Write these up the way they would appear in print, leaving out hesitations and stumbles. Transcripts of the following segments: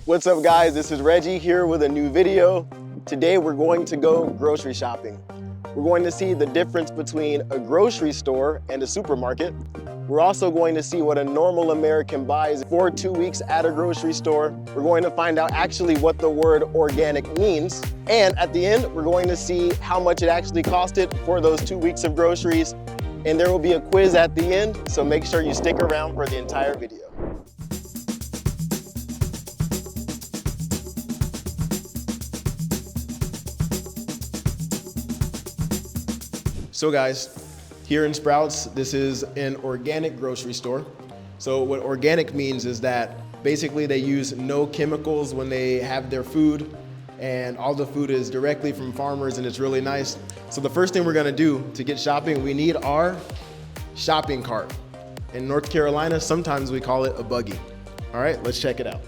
What's up guys, this is Reggie here with a new video. Today we're going to go grocery shopping. We're going to see the difference between a grocery store and a supermarket. We're also going to see what a normal American buys for 2 weeks at a grocery store. We're going to find out actually what the word organic means. And at the end, we're going to see how much it actually costed for those 2 weeks of groceries. And there will be a quiz at the end, so make sure you stick around for the entire video. So guys, here in Sprouts, this is an organic grocery store. So what organic means is that basically they use no chemicals when they have their food, and all the food is directly from farmers and it's really nice. So the first thing we're gonna do to get shopping, we need our shopping cart. In North Carolina, sometimes we call it a buggy. All right, let's check it out.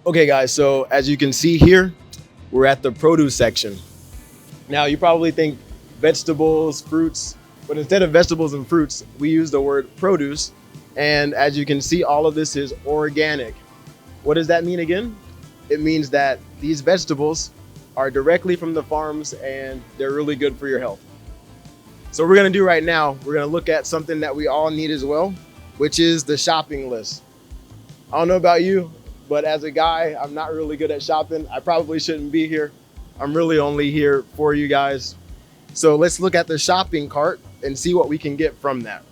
Okay guys, so as you can see here, we're at the produce section. Now you probably think vegetables, fruits, but instead of vegetables and fruits, we use the word produce. And as you can see, all of this is organic. What does that mean again? It means that these vegetables are directly from the farms and they're really good for your health. So what we're gonna do right now, we're gonna look at something that we all need as well, which is the shopping list. I don't know about you, but as a guy, I'm not really good at shopping. I probably shouldn't be here. I'm really only here for you guys. So let's look at the shopping cart and see what we can get from that.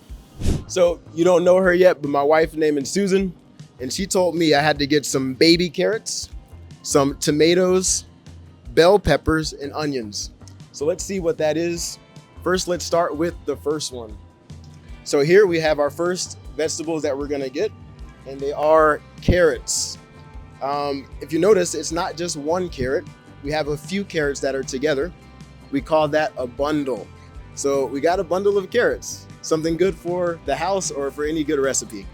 So you don't know her yet, but my wife named Susan, and she told me I had to get some baby carrots, some tomatoes, bell peppers, and onions. So let's see what that is. First, let's start with the first one. So here we have our first vegetables that we're gonna get, and they are carrots. If you notice, it's not just one carrot. We have a few carrots that are together. We call that a bundle. So we got a bundle of carrots, something good for the house or for any good recipe.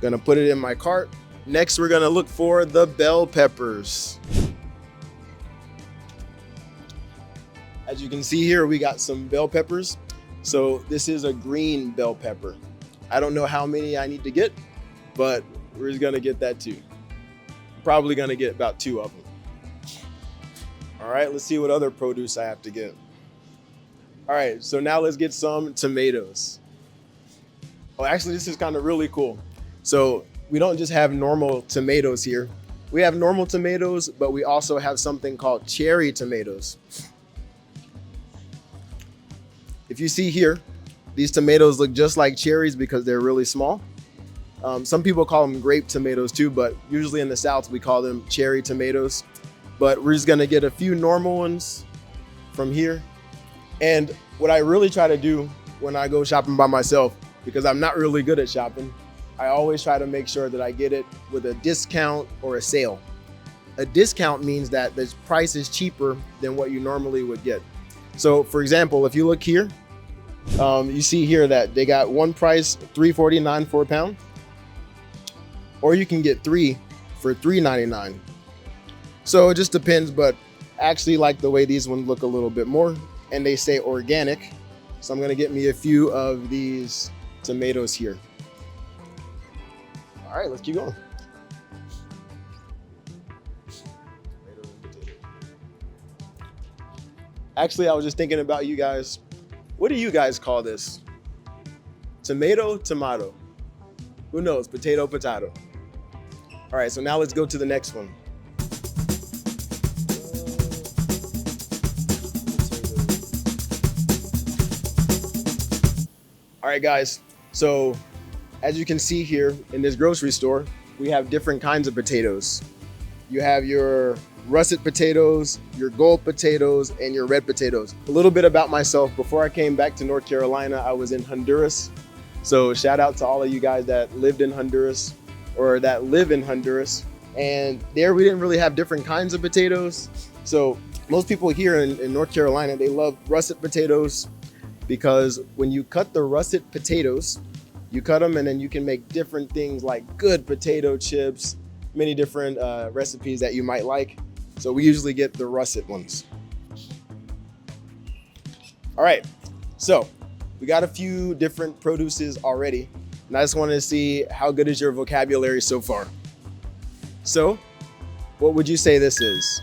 Gonna put it in my cart. Next, we're gonna look for the bell peppers. As you can see here, we got some bell peppers. So this is a green bell pepper. I don't know how many I need to get, but we're just gonna get that too. Probably gonna get about 2 of them. All right, let's see what other produce I have to get. All right, so now let's get some tomatoes. Oh, actually, this is kind of really cool. So we don't just have normal tomatoes here. We have normal tomatoes, but we also have something called cherry tomatoes. If you see here, these tomatoes look just like cherries because they're really small. Some people call them grape tomatoes too, but usually in the South, we call them cherry tomatoes. But we're just gonna get a few normal ones from here. And what I really try to do when I go shopping by myself, because I'm not really good at shopping, I always try to make sure that I get it with a discount or a sale. A discount means that the price is cheaper than what you normally would get. So for example, if you look here, you see here that they got one price, $3.49 for a pound, or you can get 3 for $3.99. So it just depends, but I actually like the way these ones look a little bit more, and they say organic. So I'm gonna get me a few of these tomatoes here. All right, let's keep going. Actually, I was just thinking about you guys. What do you guys call this? Tomato, tomato. Who knows? Potato, potato. All right, so now let's go to the next one. All right, guys. So as you can see here in this grocery store, we have different kinds of potatoes. You have your russet potatoes, your gold potatoes, and your red potatoes. A little bit about myself. Before I came back to North Carolina, I was in Honduras. So shout out to all of you guys that lived in Honduras or that live in Honduras. And there we didn't really have different kinds of potatoes. So most people here in North Carolina, they love russet potatoes because when you cut the russet potatoes, you cut them and then you can make different things like good potato chips, many different recipes that you might like. So we usually get the russet ones. All right, so we got a few different produces already, and I just wanted to see how good is your vocabulary so far. So, what would you say this is?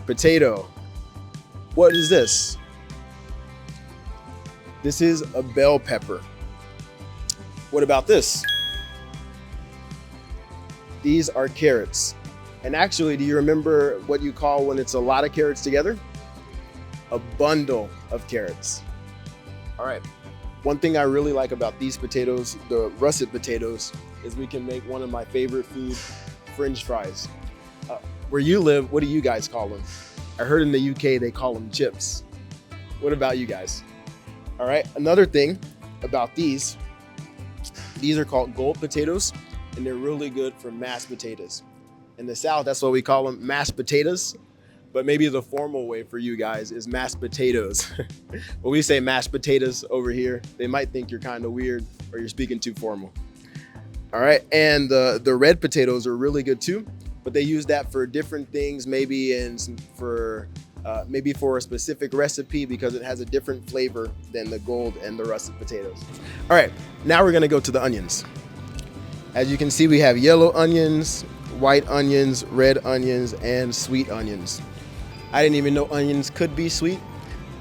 Potato. What is this? This is a bell pepper. What about this? These are carrots. And actually, do you remember what you call when it's a lot of carrots together? A bundle of carrots. All right. One thing I really like about these potatoes, the russet potatoes, is we can make one of my favorite food, French fries. Where you live, what do you guys call them? I heard in the UK they call them chips. What about you guys? All right. Another thing about these are called gold potatoes, and they're really good for mashed potatoes. In the South, that's what we call them, mashed potatoes. But maybe the formal way for you guys is mashed potatoes. When we say mashed potatoes over here, they might think you're kind of weird or you're speaking too formal. All right, and the red potatoes are really good too, but they use that for different things, maybe for a specific recipe because it has a different flavor than the gold and the russet potatoes. All right, now we're gonna go to the onions. As you can see, we have yellow onions, white onions, red onions, and sweet onions. I didn't even know onions could be sweet,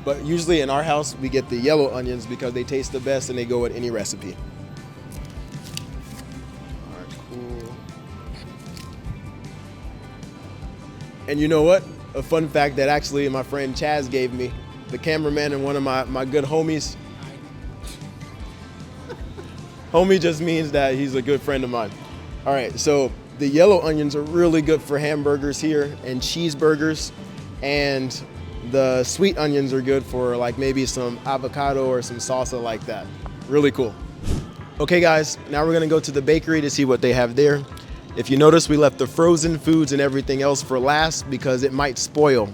but usually in our house, we get the yellow onions because they taste the best and they go with any recipe. All right, cool. And you know what? A fun fact that actually my friend Chaz gave me, the cameraman and one of my good homies. Homie just means that he's a good friend of mine. All right, so the yellow onions are really good for hamburgers here and cheeseburgers, and the sweet onions are good for like maybe some avocado or some salsa like that. Really cool. Okay guys, now we're gonna go to the bakery to see what they have there. If you notice, we left the frozen foods and everything else for last because it might spoil.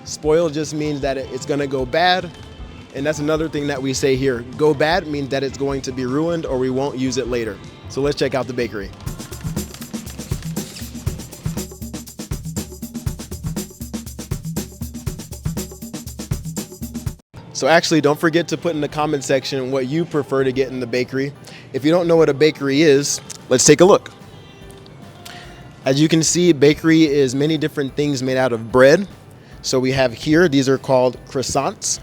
Spoil just means that it's gonna go bad, and that's another thing that we say here. Go bad means that it's going to be ruined or we won't use it later. So let's check out the bakery. So actually, don't forget to put in the comment section what you prefer to get in the bakery. If you don't know what a bakery is, let's take a look. As you can see, bakery is many different things made out of bread. So we have here, these are called croissants.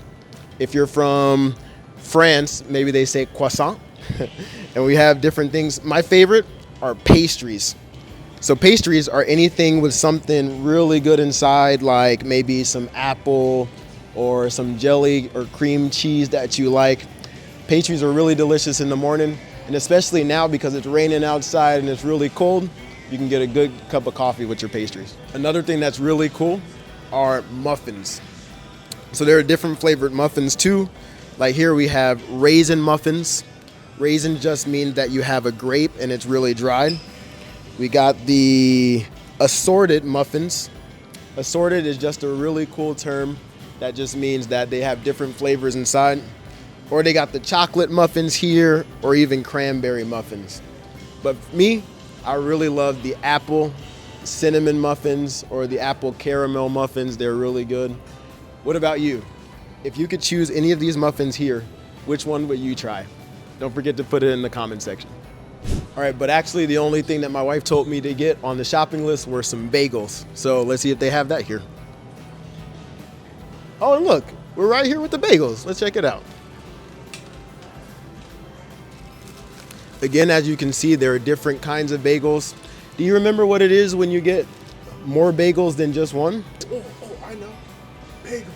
If you're from France, maybe they say croissant. And we have different things. My favorite are pastries. So pastries are anything with something really good inside, like maybe some apple or some jelly or cream cheese that you like. Pastries are really delicious in the morning, and especially now because it's raining outside and it's really cold, you can get a good cup of coffee with your pastries. Another thing that's really cool are muffins. So there are different flavored muffins too. Like here we have raisin muffins. Raisin just means that you have a grape and it's really dried. We got the assorted muffins. Assorted is just a really cool term that just means that they have different flavors inside. Or they got the chocolate muffins here, or even cranberry muffins. But for me, I really love the apple cinnamon muffins or the apple caramel muffins. They're really good. What about you? If you could choose any of these muffins here, which one would you try? Don't forget to put it in the comment section. All right, but actually the only thing that my wife told me to get on the shopping list were some bagels. So let's see if they have that here. Oh, and look, we're right here with the bagels. Let's check it out. Again, as you can see, there are different kinds of bagels. Do you remember what it is when you get more bagels than just one? Oh, I know. Bagel.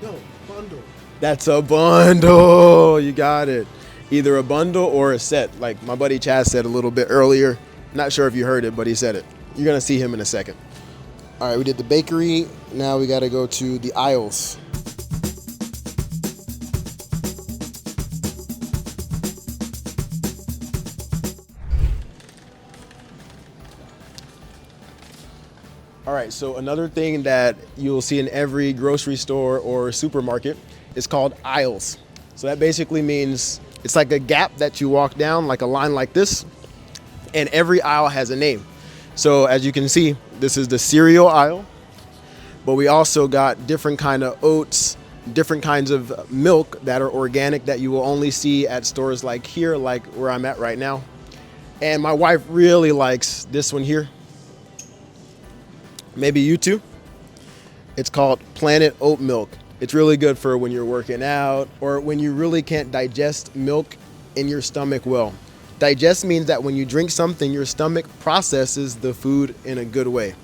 No, bundle. That's a bundle. You got it. Either a bundle or a set, like my buddy Chaz said a little bit earlier. Not sure if you heard it, but he said it. You're gonna see him in a second. All right, we did the bakery. Now we gotta go to the aisles. All right, so another thing that you'll see in every grocery store or supermarket is called aisles. So that basically means it's like a gap that you walk down, like a line like this, and every aisle has a name. So as you can see, this is the cereal aisle, but we also got different kind of oats, different kinds of milk that are organic that you will only see at stores like here, like where I'm at right now. And my wife really likes this one here. Maybe you too. It's called Planet Oat Milk. It's really good for when you're working out or when you really can't digest milk in your stomach well. Digest means that when you drink something, your stomach processes the food in a good way.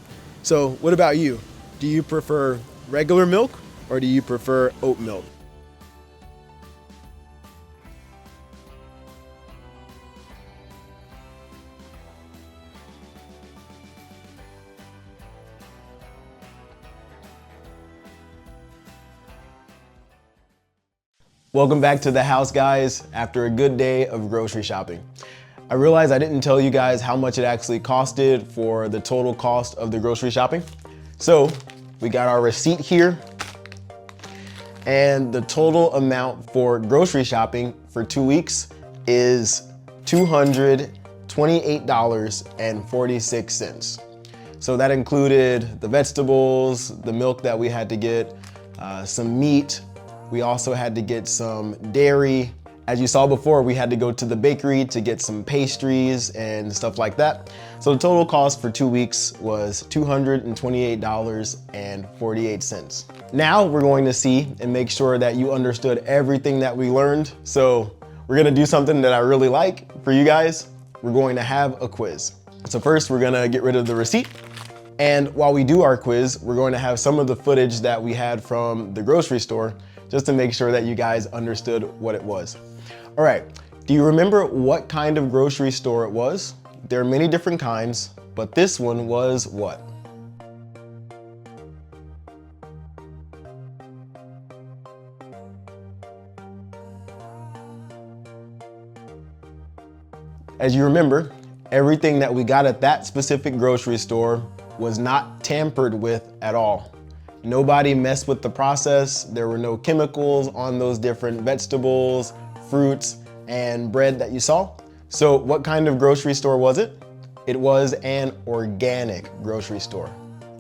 So what about you? Do you prefer regular milk or do you prefer oat milk? Welcome back to the house, guys, after a good day of grocery shopping. I realized I didn't tell you guys how much it actually costed for the total cost of the grocery shopping. So we got our receipt here, and the total amount for grocery shopping for 2 weeks is $228.46. So that included the vegetables, the milk that we had to get, some meat. We also had to get some dairy. As you saw before, we had to go to the bakery to get some pastries and stuff like that. So the total cost for 2 weeks was $228.48. Now we're going to see and make sure that you understood everything that we learned. So we're gonna do something that I really like for you guys. We're going to have a quiz. So first we're gonna get rid of the receipt. And while we do our quiz, we're going to have some of the footage that we had from the grocery store just to make sure that you guys understood what it was. All right, do you remember what kind of grocery store it was? There are many different kinds, but this one was what? As you remember, everything that we got at that specific grocery store was not tampered with at all. Nobody messed with the process. There were no chemicals on those different vegetables, fruits, and bread that you saw. So what kind of grocery store was it? It was an organic grocery store.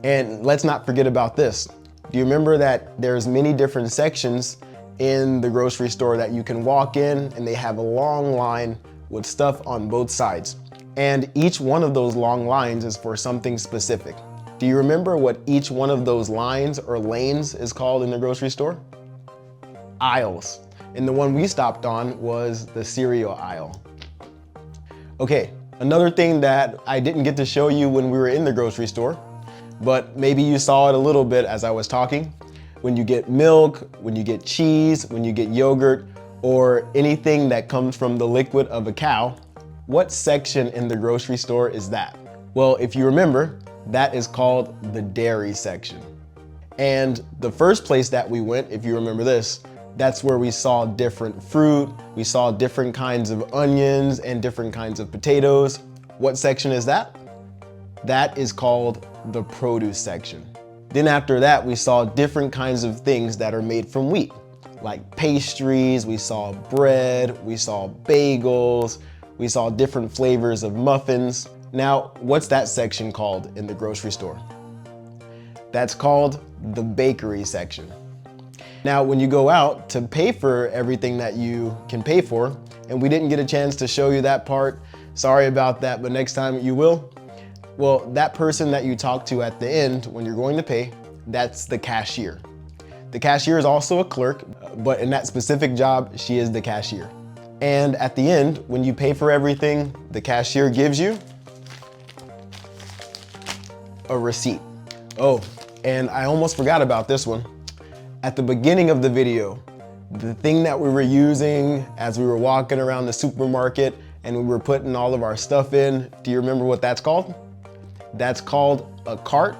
And let's not forget about this. Do you remember that there's many different sections in the grocery store that you can walk in, and they have a long line with stuff on both sides. And each one of those long lines is for something specific. Do you remember what each one of those lines or lanes is called in the grocery store? Aisles. And the one we stopped on was the cereal aisle. Okay, another thing that I didn't get to show you when we were in the grocery store, but maybe you saw it a little bit as I was talking. When you get milk, when you get cheese, when you get yogurt, or anything that comes from the liquid of a cow, what section in the grocery store is that? Well, if you remember, that is called the dairy section. And the first place that we went, if you remember this, that's where we saw different fruit, we saw different kinds of onions and different kinds of potatoes. What section is that? That is called the produce section. Then after that, we saw different kinds of things that are made from wheat, like pastries, we saw bread, we saw bagels, we saw different flavors of muffins. Now, what's that section called in the grocery store? That's called the bakery section. Now, when you go out to pay for everything that you can pay for, and we didn't get a chance to show you that part, sorry about that, but next time you will. Well, that person that you talk to at the end when you're going to pay, that's the cashier. The cashier is also a clerk, but in that specific job, she is the cashier. And at the end, when you pay for everything, the cashier gives you a receipt. Oh, and I almost forgot about this one. At the beginning of the video, the thing that we were using as we were walking around the supermarket and we were putting all of our stuff in, do you remember what that's called? That's called a cart,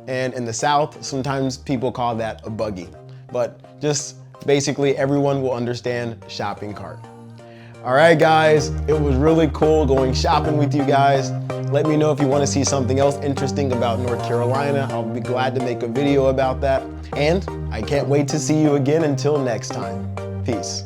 and in the South, sometimes people call that a buggy. But just basically everyone will understand shopping cart. All right, guys, it was really cool going shopping with you guys. Let me know if you want to see something else interesting about North Carolina. I'll be glad to make a video about that. And I can't wait to see you again until next time. Peace.